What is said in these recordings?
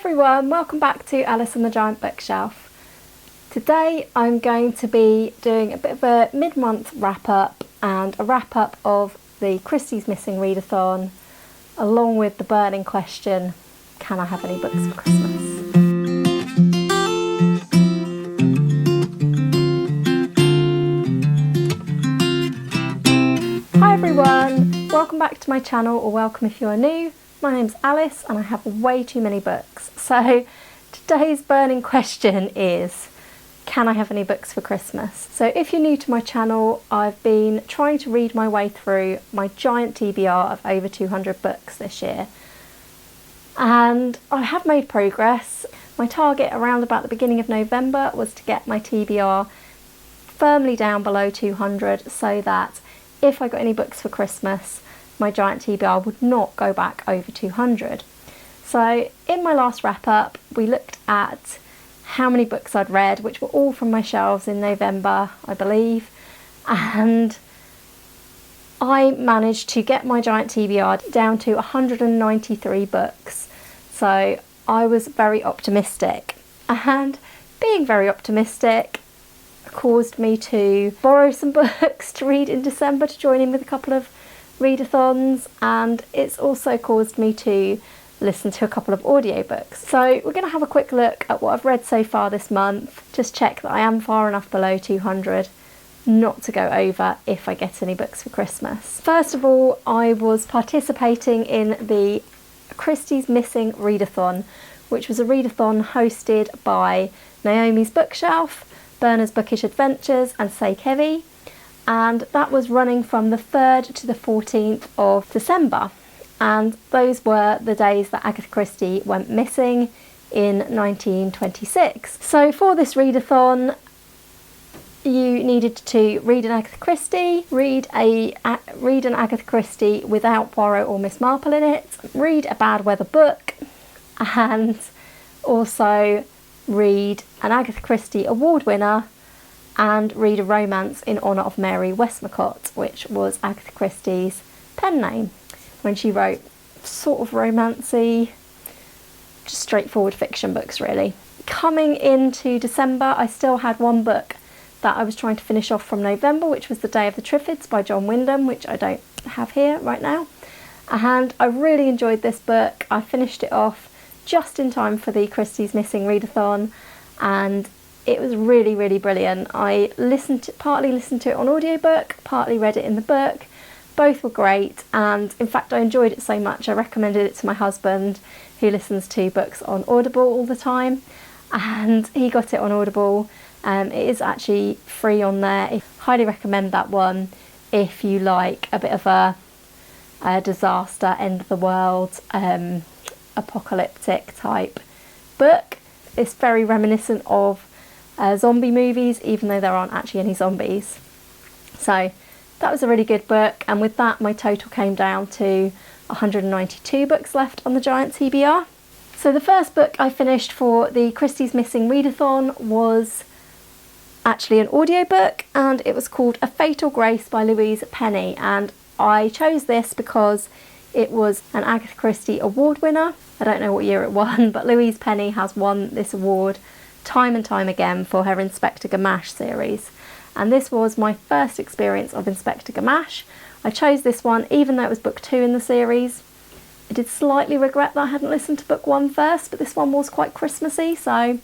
everyone, welcome back to Alice and the Giant Bookshelf. Today I'm going to be doing a bit of a mid-month wrap-up and a wrap-up of the Christie's Missing Readathon, along with the burning question, can I have any books for Christmas? Hi everyone, welcome back to my channel, or welcome if you are new. My name's Alice and I have way too many books. So today's burning question is, can I have any books for Christmas? So if you're new to my channel, I've been trying to read my way through my giant TBR of over 200 books this year. And I have made progress. My target around about the beginning of November was to get my TBR firmly down below 200 so that if I got any books for Christmas, my giant TBR would not go back over 200. So in my last wrap up, we looked at how many books I'd read, which were all from my shelves in November, I believe, and I managed to get my giant TBR down to 193 books. So I was very optimistic, and being very optimistic caused me to borrow some books to read in December to join in with a couple of readathons, and it's also caused me to listen to a couple of audiobooks. So we're going to have a quick look at what I've read so far this month, just check that I am far enough below 200 not to go over if I get any books for Christmas. First of all, I was participating in the Christie's Missing Readathon, which was a readathon hosted by Naomi's Bookshelf, Bernard's Bookish Adventures and Say Kevy, and that was running from the 3rd to the 14th of December, and those were the days that Agatha Christie went missing in 1926. So for this readathon you needed to read an Agatha Christie, read an Agatha Christie without Poirot or Miss Marple in it, read a bad weather book, and also read an Agatha Christie award winner and read a romance in honour of Mary Westmacott, which was Agatha Christie's pen name when she wrote sort of romancy, just straightforward fiction books really. Coming into December, I still had one book that I was trying to finish off from November, which was The Day of the Triffids by John Wyndham, which I don't have here right now. And I really enjoyed this book. I finished it off just in time for the Christie's Missing Readathon, and it was really, really brilliant. I partly listened to it on audiobook, partly read it in the book. Both were great, and in fact I enjoyed it so much I recommended it to my husband, who listens to books on Audible all the time, and he got it on Audible. It is actually free on there. I highly recommend that one if you like a bit of a disaster, end of the world, apocalyptic type book. It's very reminiscent of zombie movies, even though there aren't actually any zombies. So that was a really good book, and with that my total came down to 192 books left on the giant TBR. So the first book I finished for the Christie's Missing Readathon was actually an audiobook, and it was called A Fatal Grace by Louise Penny, and I chose this because it was an Agatha Christie award winner. I don't know what year it won, but Louise Penny has won this award time and time again for her Inspector Gamache series, and this was my first experience of Inspector Gamache. I chose this one even though it was book 2 in the series. I did slightly regret that I hadn't listened to book 1 first, but this one was quite Christmassy, so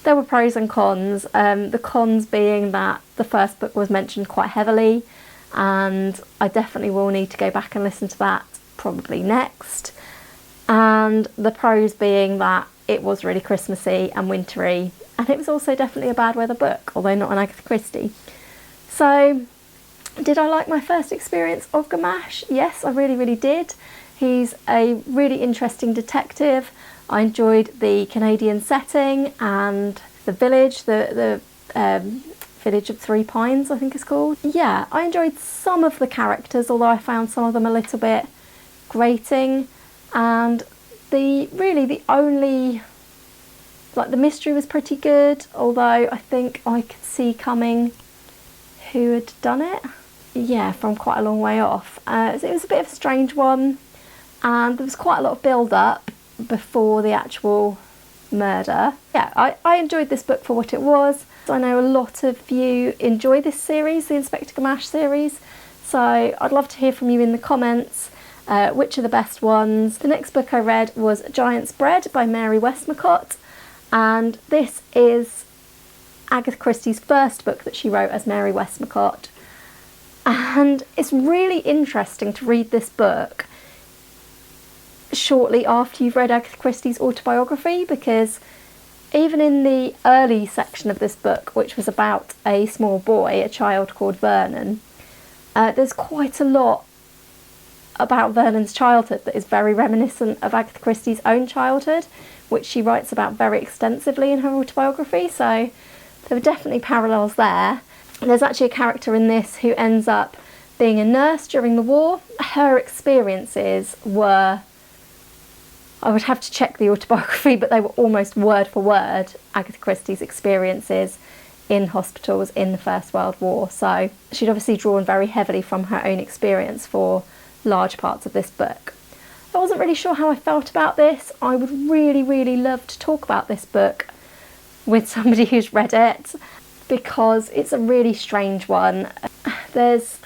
there were pros and cons. The cons being that the first book was mentioned quite heavily, and I definitely will need to go back and listen to that probably next. And the pros being that it was really Christmassy and wintry, and it was also definitely a bad weather book, although not an Agatha Christie. So did I like my first experience of Gamache? Yes, I really, really did. He's a really interesting detective. I enjoyed the Canadian setting and the village, the Village of Three Pines I think it's called. Yeah, I enjoyed some of the characters, although I found some of them a little bit grating, and the mystery was pretty good, although I think I could see coming who had done it. Yeah, from quite a long way off. So it was a bit of a strange one, and there was quite a lot of build up, before the actual murder. Yeah, I enjoyed this book for what it was. I know a lot of you enjoy this series, the Inspector Gamache series, so I'd love to hear from you in the comments which are the best ones. The next book I read was Giant's Bread by Mary Westmacott, and this is Agatha Christie's first book that she wrote as Mary Westmacott, and it's really interesting to read this book shortly after you've read Agatha Christie's autobiography, because even in the early section of this book, which was about a small boy, a child called Vernon, there's quite a lot about Vernon's childhood that is very reminiscent of Agatha Christie's own childhood, which she writes about very extensively in her autobiography, so there were definitely parallels there. And there's actually a character in this who ends up being a nurse during the war. Her experiences were, I would have to check the autobiography, but they were almost word for word Agatha Christie's experiences in hospitals in the First World War. So she'd obviously drawn very heavily from her own experience for large parts of this book. I wasn't really sure how I felt about this. I would really, really love to talk about this book with somebody who's read it, because it's a really strange one. There's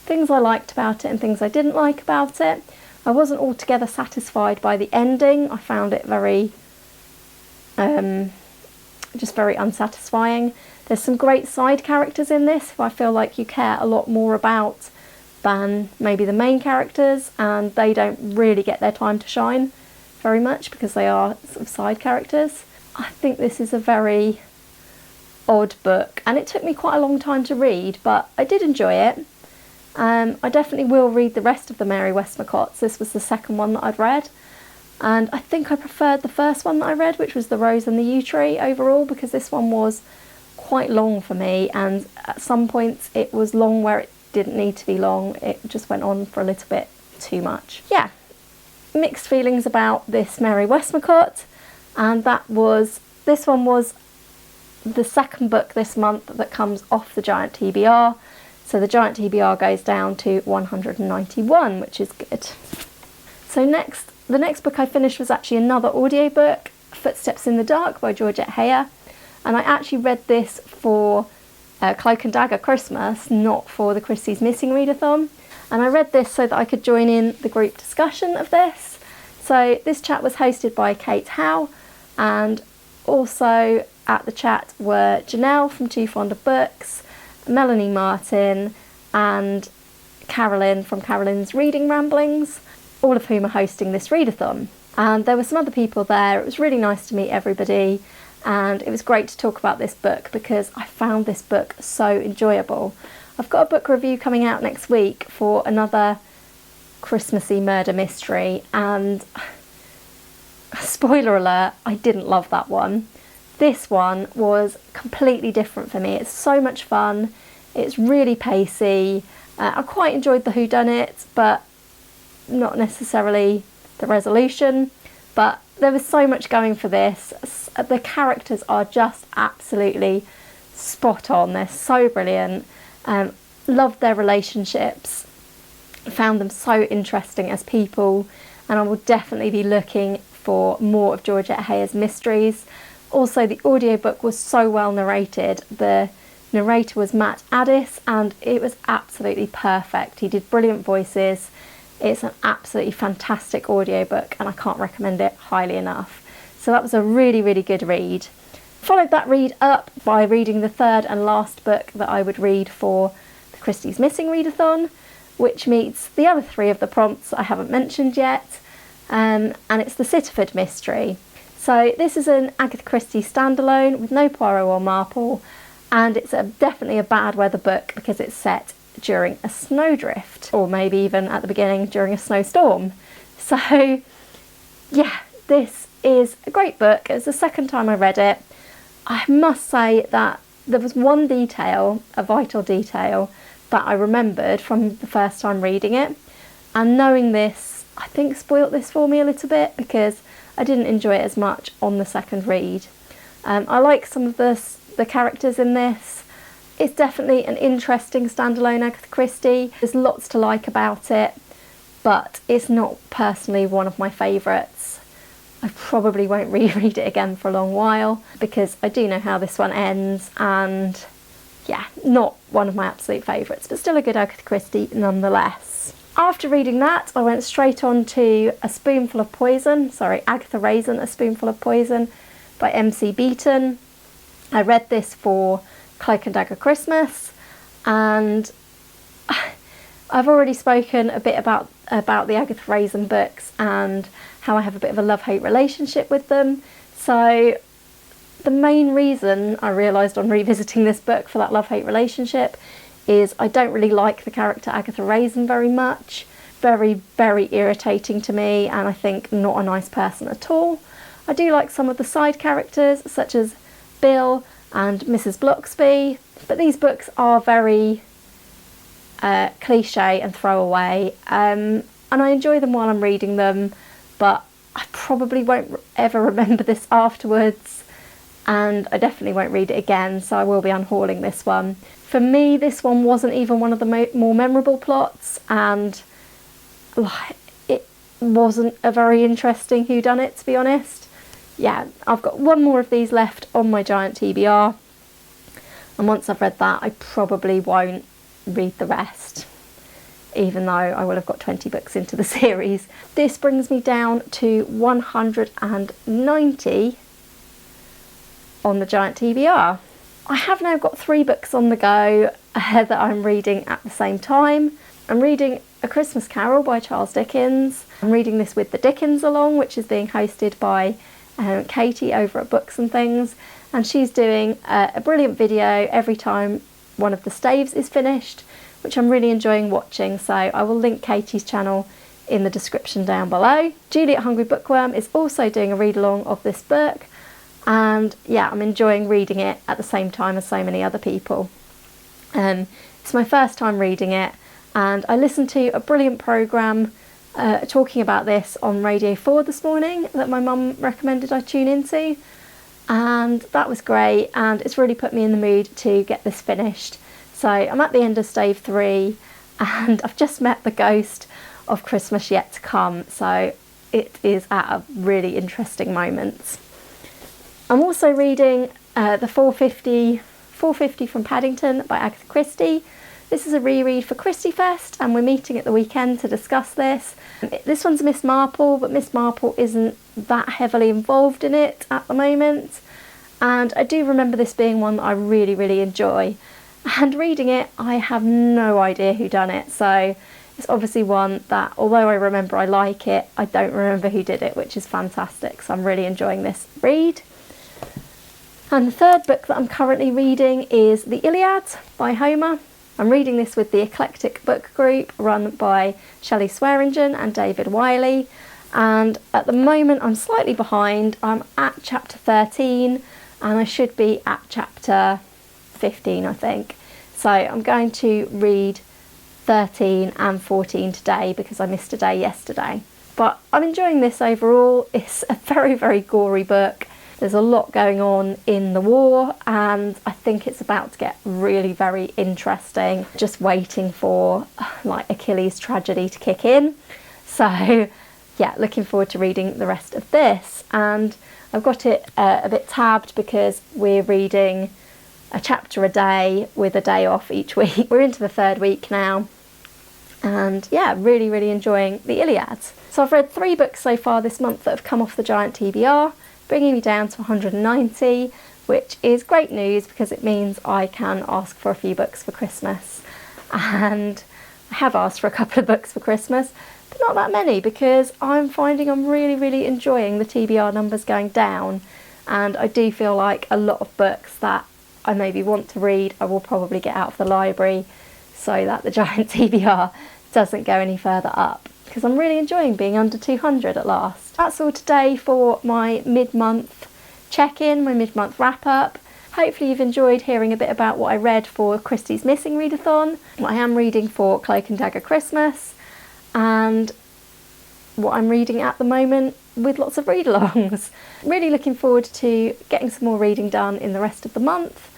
things I liked about it and things I didn't like about it. I wasn't altogether satisfied by the ending. I found it very, just very unsatisfying. There's some great side characters in this who I feel like you care a lot more about than maybe the main characters, and they don't really get their time to shine very much because they are sort of side characters. I think this is a very odd book, and it took me quite a long time to read, but I did enjoy it. I definitely will read the rest of the Mary Westmacotts. This was the second one that I'd read, and I think I preferred the first one that I read, which was The Rose and the Yew Tree overall, because this one was quite long for me, and at some points it was long where it didn't need to be long. It just went on for a little bit too much. Yeah, mixed feelings about this Mary Westmacott, and this one was the second book this month that comes off the Giant TBR. So the Giant TBR goes down to 191, which is good. So the next book I finished was actually another audiobook, Footsteps in the Dark by Georgette, and I actually read this for Cloak and Dagger Christmas, not for the Christie's Missing Readathon. And I read this so that I could join in the group discussion of this. So this chat was hosted by Kate Howe, and also at the chat were Janelle from Too Fond of Books, Melanie Martin, and Carolyn from Carolyn's Reading Ramblings, all of whom are hosting this readathon. And there were some other people there. It was really nice to meet everybody, and it was great to talk about this book because I found this book so enjoyable. I've got a book review coming out next week for another Christmassy murder mystery, and spoiler alert, I didn't love that one. This one was completely different for me. It's so much fun. It's really pacey. I quite enjoyed the whodunit, but not necessarily the resolution. But there was so much going for this. The characters are just absolutely spot on. They're so brilliant. Loved their relationships. Found them so interesting as people. And I will definitely be looking for more of Georgette Heyer's mysteries. Also, the audiobook was so well narrated. The narrator was Matt Addis, and it was absolutely perfect. He did brilliant voices. It's an absolutely fantastic audiobook, and I can't recommend it highly enough. So that was a really, really good read. Followed that read up by reading the third and last book that I would read for the Christie's Missing Readathon, which meets the other three of the prompts I haven't mentioned yet, and it's the Sittaford mystery. So this is an Agatha Christie standalone with no Poirot or Marple, and it's definitely a bad weather book because it's set during a snowdrift, or maybe even at the beginning during a snowstorm. So yeah, this is a great book. It was the second time I read it. I must say that there was one detail, a vital detail, that I remembered from the first time reading it, and knowing this, I think spoilt this for me a little bit because I didn't enjoy it as much on the second read. I like some of the characters in this. It's definitely an interesting standalone Agatha Christie. There's lots to like about it, but it's not personally one of my favourites. I probably won't reread it again for a long while because I do know how this one ends, and yeah, not one of my absolute favourites, but still a good Agatha Christie nonetheless. After reading that, I went straight on to Agatha Raisin, A Spoonful of Poison by MC Beaton. I read this for Cloak and Dagger Christmas, and I've already spoken a bit about the Agatha Raisin books and how I have a bit of a love-hate relationship with them. So the main reason I realised on revisiting this book for that love-hate relationship is I don't really like the character Agatha Raisin very much. Very, very irritating to me, and I think not a nice person at all. I do like some of the side characters, such as Bill and Mrs. Bloxby, but these books are very cliche and throwaway, and I enjoy them while I'm reading them, but I probably won't ever remember this afterwards, and I definitely won't read it again, so I will be unhauling this one. For me, this one wasn't even one of the more memorable plots, and it wasn't a very interesting whodunit, to be honest. Yeah, I've got one more of these left on my giant TBR, and once I've read that, I probably won't read the rest, even though I will have got 20 books into the series. This brings me down to 190 on the giant TBR. I have now got 3 books on the go that I'm reading at the same time. I'm reading A Christmas Carol by Charles Dickens. I'm reading this with the Dickensalong, which is being hosted by Katie over at Books and Things, and she's doing a brilliant video every time one of the staves is finished, which I'm really enjoying watching, so I will link Katie's channel in the description down below. Juliet Hungry Bookworm is also doing a read-along of this book, and yeah, I'm enjoying reading it at the same time as so many other people. It's my first time reading it, and I listened to a brilliant programme talking about this on Radio 4 this morning that my mum recommended I tune into, and that was great, and it's really put me in the mood to get this finished. So I'm at the end of stave 3, and I've just met the ghost of Christmas Yet to Come, so it is at a really interesting moment. I'm also reading the 450 from Paddington by Agatha Christie. This is a reread for Christie Fest, and we're meeting at the weekend to discuss this. This one's Miss Marple, but Miss Marple isn't that heavily involved in it at the moment, and I do remember this being one that I really, really enjoy. And reading it, I have no idea who done it, so it's obviously one that, although I remember I like it, I don't remember who did it, which is fantastic, so I'm really enjoying this read. And the third book that I'm currently reading is The Iliad by Homer. I'm reading this with the Eclectic Book Group run by Shelley Swearingen and David Wiley, and at the moment I'm slightly behind. I'm at chapter 13 and I should be at chapter 15, I think. So I'm going to read 13 and 14 today because I missed a day yesterday. But I'm enjoying this overall. It's a very, very gory book. There's a lot going on in the war, and I think it's about to get really very interesting. Just waiting for like Achilles' tragedy to kick in. So yeah, looking forward to reading the rest of this. And I've got it a bit tabbed because we're reading a chapter a day with a day off each week. We're into the 3rd week now, and yeah, really, really enjoying the Iliad. So I've read 3 books so far this month that have come off the giant TBR, bringing me down to 190, which is great news because it means I can ask for a few books for Christmas. And I have asked for a couple of books for Christmas, but not that many, because I'm finding I'm really, really enjoying the TBR numbers going down, and I do feel like a lot of books that I maybe want to read I will probably get out of the library so that the giant TBR doesn't go any further up, because I'm really enjoying being under 200 at last. That's all today for my mid-month check-in, my mid-month wrap-up. Hopefully you've enjoyed hearing a bit about what I read for Christie's Missing Readathon, what I am reading for Cloak and Dagger Christmas, and what I'm reading at the moment with lots of read-alongs. Really looking forward to getting some more reading done in the rest of the month,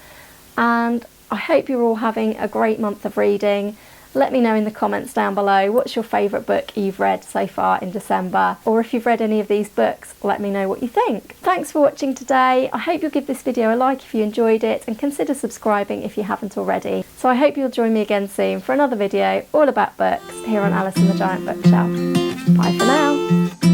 and I hope you're all having a great month of reading, Let me know in the comments down below what's your favourite book you've read so far in December, or if you've read any of these books, let me know what you think. Thanks for watching today. I hope you'll give this video a like if you enjoyed it, and consider subscribing if you haven't already. So I hope you'll join me again soon for another video all about books here on Alice and the Giant Bookshelf. Bye for now.